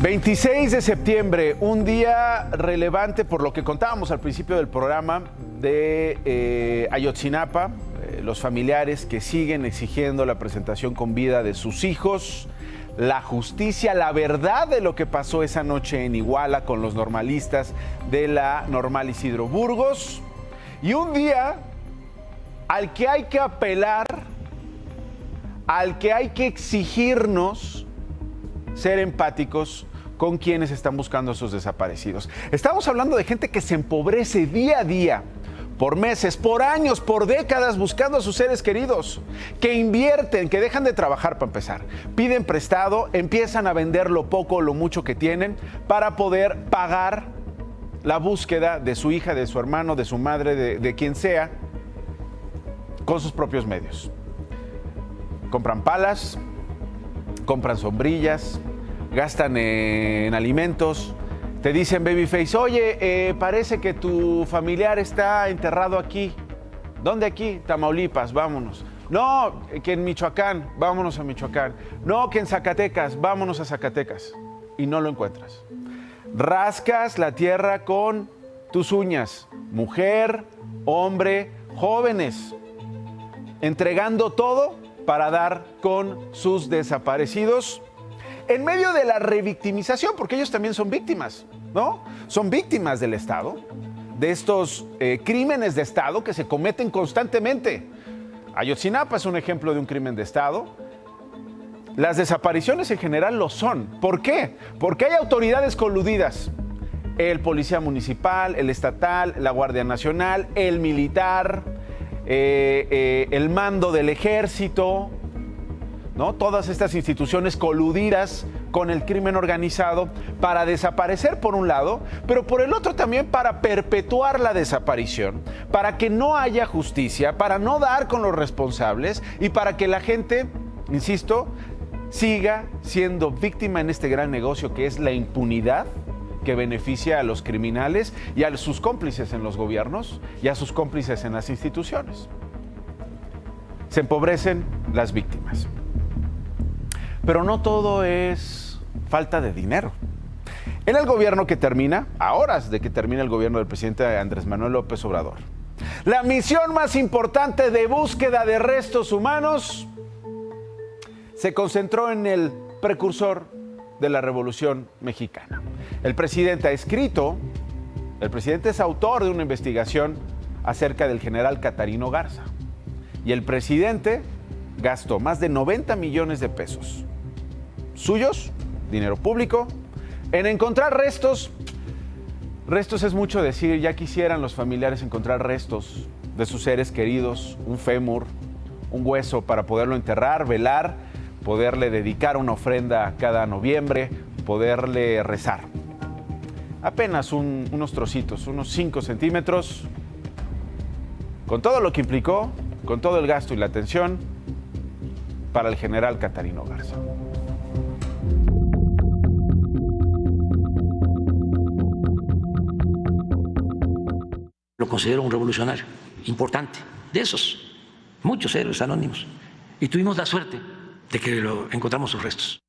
26 de septiembre, un día relevante por lo que contábamos al principio del programa de Ayotzinapa, los familiares que siguen exigiendo la presentación con vida de sus hijos, la justicia, la verdad de lo que pasó esa noche en Iguala con los normalistas de la Normal Isidro Burgos, y un día al que hay que apelar, al que hay que exigirnos ser empáticos con quienes están buscando a sus desaparecidos. Estamos hablando de gente que se empobrece día a día, por meses, por años, por décadas, buscando a sus seres queridos, que invierten, que dejan de trabajar para empezar, piden prestado, empiezan a vender lo poco o lo mucho que tienen para poder pagar la búsqueda de su hija, de su hermano, de su madre, de quien sea, con sus propios medios. Compran palas, compran sombrillas, gastan en alimentos, te dicen babyface, oye, parece que tu familiar está enterrado aquí. ¿Dónde aquí? Tamaulipas, vámonos. No, que en Michoacán, vámonos a Michoacán. No, que en Zacatecas, vámonos a Zacatecas. Y no lo encuentras. Rascas la tierra con tus uñas, mujer, hombre, jóvenes, entregando todo para dar con sus desaparecidos, en medio de la revictimización, porque ellos también son víctimas, ¿no? Son víctimas del Estado, de estos crímenes de Estado que se cometen constantemente. Ayotzinapa es un ejemplo de un crimen de Estado. Las desapariciones en general lo son. ¿Por qué? Porque hay autoridades coludidas. El policía municipal, el estatal, la Guardia Nacional, el militar, el mando del ejército, ¿no? Todas estas instituciones coludidas con el crimen organizado para desaparecer por un lado, pero por el otro también para perpetuar la desaparición, para que no haya justicia, para no dar con los responsables y para que la gente, insisto, siga siendo víctima en este gran negocio que es la impunidad, que beneficia a los criminales y a sus cómplices en los gobiernos y a sus cómplices en las instituciones. Se empobrecen las víctimas. Pero no todo es falta de dinero. En el gobierno que termina, a horas de que termine el gobierno del presidente Andrés Manuel López Obrador, la misión más importante de búsqueda de restos humanos se concentró en el precursor de la Revolución Mexicana. El presidente ha escrito, el presidente es autor de una investigación acerca del general Catarino Garza. Y el presidente gastó más de 90 millones de pesos suyos, dinero público, en encontrar restos. Restos es mucho decir, ya quisieran los familiares encontrar restos de sus seres queridos, un fémur, un hueso para poderlo enterrar, velar, poderle dedicar una ofrenda cada noviembre, poderle rezar. Apenas unos trocitos, unos 5 centímetros, con todo lo que implicó, con todo el gasto y la atención para el general Catarino Garza. Lo considero un revolucionario importante, de esos, muchos héroes anónimos. Y tuvimos la suerte de que encontramos sus restos.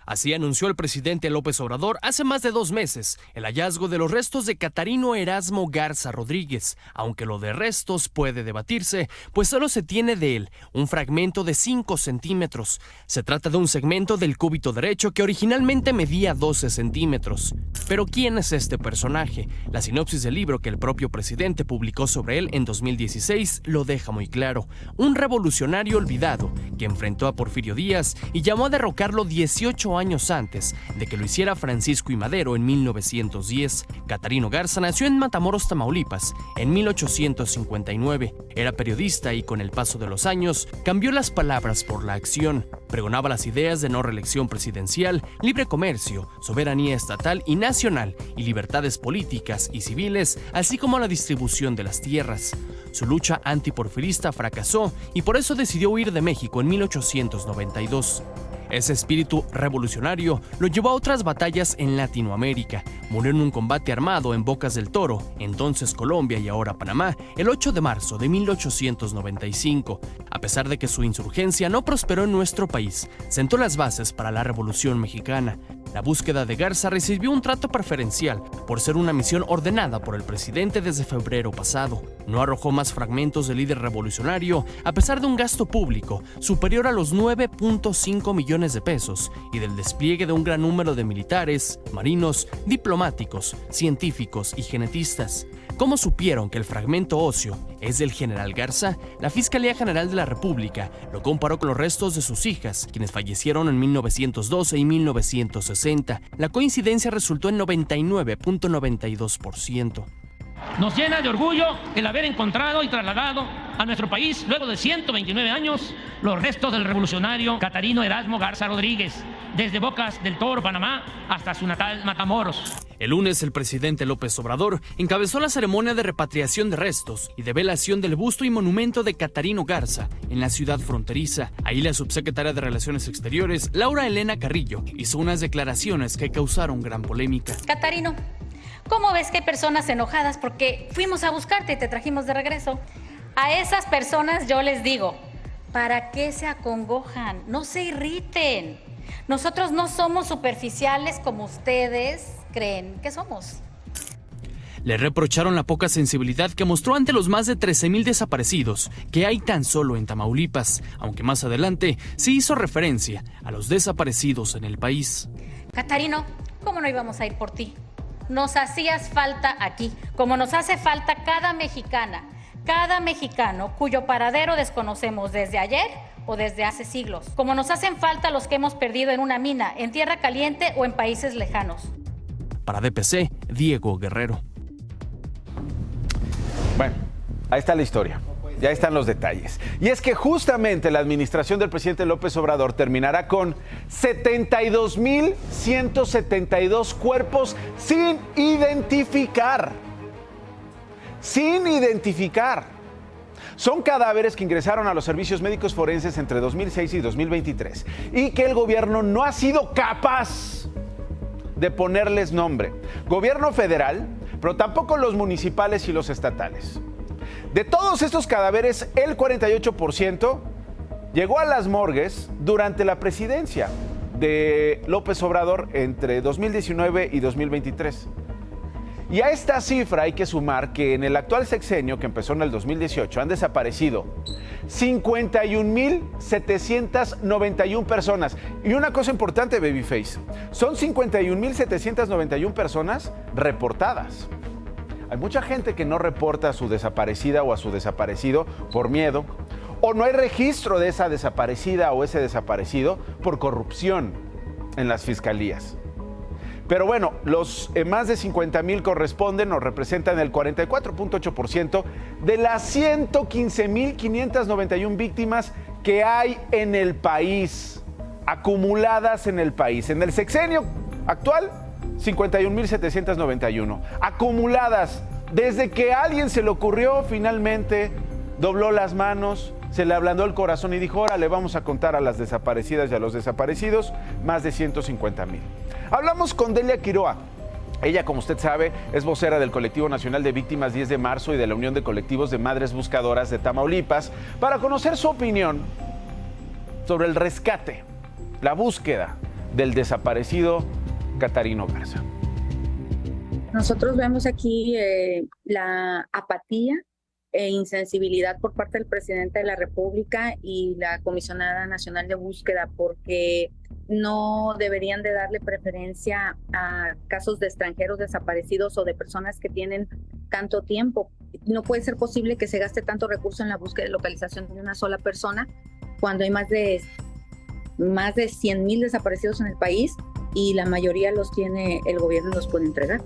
Así anunció el presidente López Obrador hace más de 2 meses el hallazgo de los restos de Catarino Erasmo Garza Rodríguez, aunque lo de restos puede debatirse, pues solo se tiene de él un fragmento de 5 centímetros. Se trata de un segmento del cúbito derecho que originalmente medía 12 centímetros. Pero ¿quién es este personaje? La sinopsis del libro que el propio presidente publicó sobre él en 2016 lo deja muy claro. Un revolucionario olvidado que enfrentó a Porfirio Díaz y llamó a derrocarlo 18 años antes de que lo hiciera Francisco I. Madero en 1910. Catarino Garza nació en Matamoros, Tamaulipas, en 1859. Era periodista y con el paso de los años cambió las palabras por la acción. Pregonaba las ideas de no reelección presidencial, libre comercio, soberanía estatal y nacional y libertades políticas y civiles, así como la distribución de las tierras. Su lucha antiporfirista fracasó y por eso decidió huir de México en 1892. Ese espíritu revolucionario lo llevó a otras batallas en Latinoamérica. Murió en un combate armado en Bocas del Toro, entonces Colombia y ahora Panamá, el 8 de marzo de 1895. A pesar de que su insurgencia no prosperó en nuestro país, sentó las bases para la Revolución Mexicana. La búsqueda de Garza recibió un trato preferencial por ser una misión ordenada por el presidente desde febrero pasado. No arrojó más fragmentos del líder revolucionario a pesar de un gasto público superior a los 9.5 millones de pesos y del despliegue de un gran número de militares, marinos, diplomáticos, científicos y genetistas. ¿Cómo supieron que el fragmento óseo es del general Garza? La Fiscalía General de la República lo comparó con los restos de sus hijas, quienes fallecieron en 1912 y 1960. La coincidencia resultó en 99.92%. Nos llena de orgullo el haber encontrado y trasladado a nuestro país, luego de 129 años, los restos del revolucionario Catarino Erasmo Garza Rodríguez, desde Bocas del Toro, Panamá, hasta su natal Matamoros. El lunes, el presidente López Obrador encabezó la ceremonia de repatriación de restos y de velación del busto y monumento de Catarino Garza en la ciudad fronteriza. Ahí la subsecretaria de Relaciones Exteriores, Laura Elena Carrillo, hizo unas declaraciones que causaron gran polémica. Catarino, ¿cómo ves que hay personas enojadas porque fuimos a buscarte y te trajimos de regreso? A esas personas yo les digo, ¿para qué se acongojan? No se irriten. Nosotros no somos superficiales como ustedes creen que somos. Le reprocharon la poca sensibilidad que mostró ante los más de 13,000 desaparecidos que hay tan solo en Tamaulipas, aunque más adelante sí hizo referencia a los desaparecidos en el país. Catarino, ¿cómo no íbamos a ir por ti? Nos hacías falta aquí, como nos hace falta cada mexicana, cada mexicano cuyo paradero desconocemos desde ayer o desde hace siglos, como nos hacen falta los que hemos perdido en una mina, en tierra caliente o en países lejanos. Para DPC, Diego Guerrero. Bueno, ahí está la historia. Ya están los detalles. Y es que justamente la administración del presidente López Obrador terminará con 72,172 cuerpos sin identificar. Sin identificar. Son cadáveres que ingresaron a los servicios médicos forenses entre 2006 y 2023 y que el gobierno no ha sido capaz de ponerles nombre. Gobierno federal, pero tampoco los municipales y los estatales. De todos estos cadáveres, el 48% llegó a las morgues durante la presidencia de López Obrador entre 2019 y 2023. Y a esta cifra hay que sumar que en el actual sexenio, que empezó en el 2018, han desaparecido 51,791 personas. Y una cosa importante, Babyface, son 51,791 personas reportadas. Hay mucha gente que no reporta a su desaparecida o a su desaparecido por miedo, o no hay registro de esa desaparecida o ese desaparecido por corrupción en las fiscalías. Pero bueno, los más de 50,000 corresponden o representan el 44.8% de las 115,591 víctimas que hay en el país, acumuladas en el país. En el sexenio actual, 51,791. Acumuladas, desde que a alguien se le ocurrió, finalmente dobló las manos, se le ablandó el corazón y dijo, órale, vamos a contar a las desaparecidas y a los desaparecidos, más de 150,000. Hablamos con Delia Quiroa. Ella, como usted sabe, es vocera del Colectivo Nacional de Víctimas 10 de marzo y de la Unión de Colectivos de Madres Buscadoras de Tamaulipas, para conocer su opinión sobre el rescate, la búsqueda del desaparecido Catarino Garza. Nosotros vemos aquí la apatía e insensibilidad por parte del presidente de la República y la Comisionada Nacional de Búsqueda, porque no deberían de darle preferencia a casos de extranjeros desaparecidos o de personas que tienen tanto tiempo. No puede ser posible que se gaste tanto recurso en la búsqueda y localización de una sola persona cuando hay más de 100,000 desaparecidos en el país y la mayoría los tiene el gobierno y los puede entregar.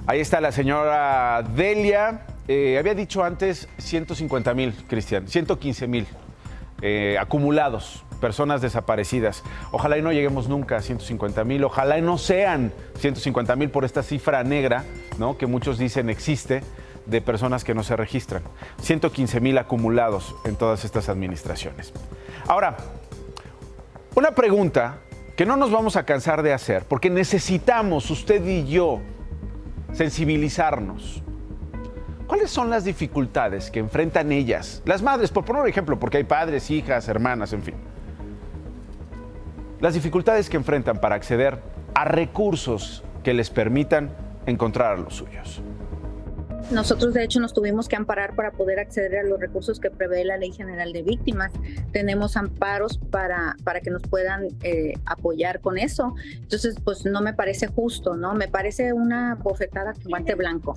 Ahí está la señora Delia. Había dicho antes 150,000, Cristian, 115,000 acumulados, personas desaparecidas. Ojalá y no lleguemos nunca a 150,000, ojalá y no sean 150,000 por esta cifra negra, ¿no?, que muchos dicen existe, de personas que no se registran. 115,000 acumulados en todas estas administraciones. Ahora, una pregunta que no nos vamos a cansar de hacer, porque necesitamos, usted y yo, sensibilizarnos. ¿Cuáles son las dificultades que enfrentan ellas, las madres, por poner un ejemplo, porque hay padres, hijas, hermanas, en fin? Las dificultades que enfrentan para acceder a recursos que les permitan encontrar a los suyos. Nosotros, de hecho, nos tuvimos que amparar para poder acceder a los recursos que prevé la Ley General de Víctimas. Tenemos amparos para que nos puedan apoyar con eso. Entonces, pues no me parece justo, ¿no? Me parece una bofetada con guante blanco.